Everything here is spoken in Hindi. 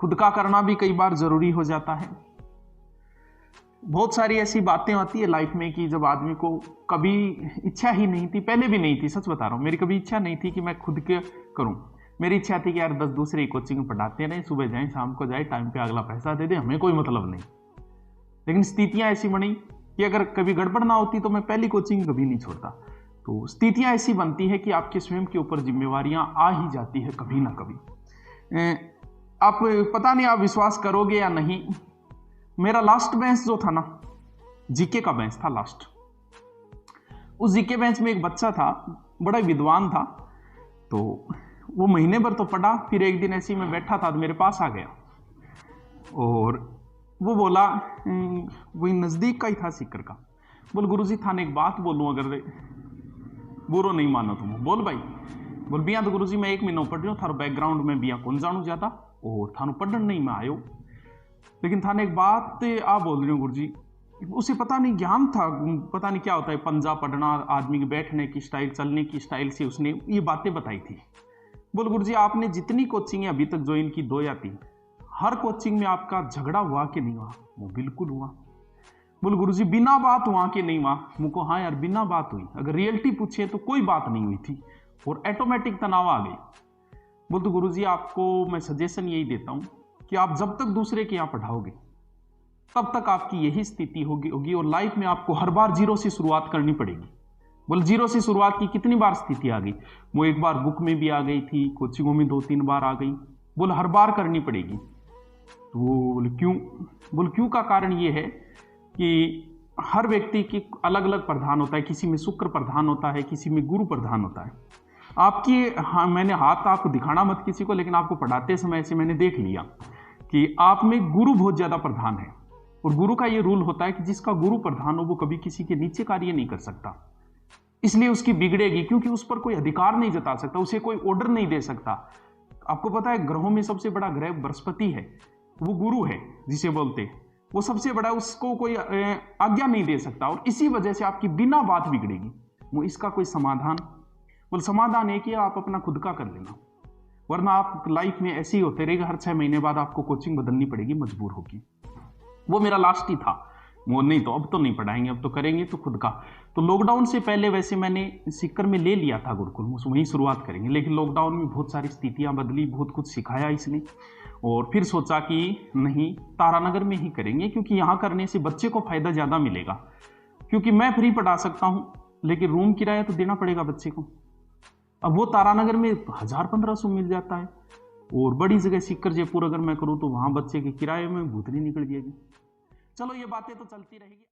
खुद का करना भी कई बार जरूरी हो जाता है। बहुत सारी ऐसी बातें आती है लाइफ में कि जब आदमी को कभी इच्छा ही नहीं थी, पहले भी नहीं थी, सच बता रहा हूँ, मेरी कभी इच्छा नहीं थी कि मैं खुद के करूँ। मेरी इच्छा थी कि यार 10 दूसरे कोचिंग पढ़ाते रहे, सुबह जाए शाम को जाए, टाइम पे अगला पैसा दे दे, हमें कोई मतलब नहीं। लेकिन स्थितियां ऐसी बनी कि अगर कभी गड़बड़ ना होती तो मैं पहली कोचिंग कभी नहीं छोड़ता। तो स्थितियां ऐसी बनती है कि आपके स्वयं के ऊपर जिम्मेवारियां आ ही जाती है कभी ना कभी। आप पता नहीं आप विश्वास करोगे या नहीं, मेरा लास्ट बेंच जो था ना, जीके का बेंच था लास्ट। उस जीके बेंच में एक बच्चा था, बड़ा विद्वान था। तो वो महीने भर तो पढ़ा, फिर एक दिन ऐसे ही मैं बैठा था तो मेरे पास आ गया और वो बोला, वही नजदीक का ही था सीकर का, बोल गुरुजी थाने एक बात बोलूं, अगर बुरो नहीं मानो तुम। बोल भाई। बोल बिया तो गुरुजी मैं 1 महीना पढ़ रहा हूँ, थारो बैकग्राउंड में बिया कौन जानू ज्यादा और थानो पढ़न नहीं मैं आयो, लेकिन थाने एक बात आ बोल रही हूँ गुरुजी। उसे पता नहीं ज्ञान था, पता नहीं क्या होता है, पंजा पढ़ना, आदमी के बैठने की स्टाइल, चलने की स्टाइल से उसने ये बातें बताई थी। बोल गुरुजी आपने जितनी कोचिंग अभी तक ज्वाइन की, 2 या 3, हर कोचिंग में आपका झगड़ा हुआ कि नहीं हुआ? वो बिल्कुल हुआ। बोल गुरुजी बिना बात हुआ कि नहीं हुआ? मुझको हाँ यार बिना बात हुई, अगर रियलिटी पूछे तो कोई बात नहीं हुई थी और ऑटोमेटिक तनाव आ गई। बोल तो गुरुजी आपको मैं सजेशन यही देता हूं कि आप जब तक दूसरे के यहां पढ़ाओगे तब तक आपकी यही स्थिति होगी और लाइफ में आपको हर बार जीरो से शुरुआत करनी पड़ेगी। बोल जीरो से शुरुआत की कितनी बार स्थिति आ गई? वो एक बार बुक में भी आ गई थी, कोचिंगों में 2-3 बार आ गई। बोल हर बार करनी पड़ेगी। तो बोल क्यों? बोल क्यों का कारण ये है कि हर व्यक्ति की अलग अलग प्रधान होता है, किसी में शुक्र प्रधान होता है, किसी में गुरु प्रधान होता है। आपकी हाँ, मैंने हाथ आपको दिखाना मत किसी को, लेकिन आपको पढ़ाते समय से मैंने देख लिया कि आप में गुरु बहुत ज्यादा प्रधान है और गुरु का ये रूल होता है कि जिसका गुरु प्रधान हो वो कभी किसी के नीचे कार्य नहीं कर सकता, इसलिए उसकी बिगड़ेगी, क्योंकि उस पर कोई अधिकार नहीं जता सकता, उसे कोई ऑर्डर नहीं दे सकता। आपको पता है ग्रहों में सबसे बड़ा ग्रह बृहस्पति है, वो गुरु है जिसे बोलते, वो सबसे बड़ा, उसको कोई आज्ञा नहीं दे सकता और इसी वजह से आपकी बिना बात बिगड़ेगी। वो इसका कोई समाधान? बोल समाधान है कि आप अपना खुद का कर लेना, वरना आप लाइफ में ऐसे ही होते रहेगा, हर 6 महीने बाद आपको कोचिंग बदलनी पड़ेगी, मजबूर होगी। वो मेरा लास्ट ही था, वो नहीं तो अब तो नहीं पढ़ाएंगे, अब तो करेंगे तो खुद का। तो लॉकडाउन से पहले वैसे मैंने सीकर में ले लिया था गुरुकुल, वहीं शुरुआत करेंगे, लेकिन लॉकडाउन में बहुत सारी स्थितियां बदली, बहुत कुछ सिखाया इसने और फिर सोचा कि नहीं तारानगर में ही करेंगे, क्योंकि यहाँ करने से बच्चे को फायदा ज्यादा मिलेगा, क्योंकि मैं फ्री पढ़ा सकता हूँ लेकिन रूम किराया तो देना पड़ेगा बच्चे को। अब वो तारानगर में 1000-1500 मिल जाता है और बड़ी जगह सीकर जयपुर अगर मैं करूँ तो वहां बच्चे के किराए में भूतनी निकल जाएगी। चलो ये बातें तो चलती रहेगी।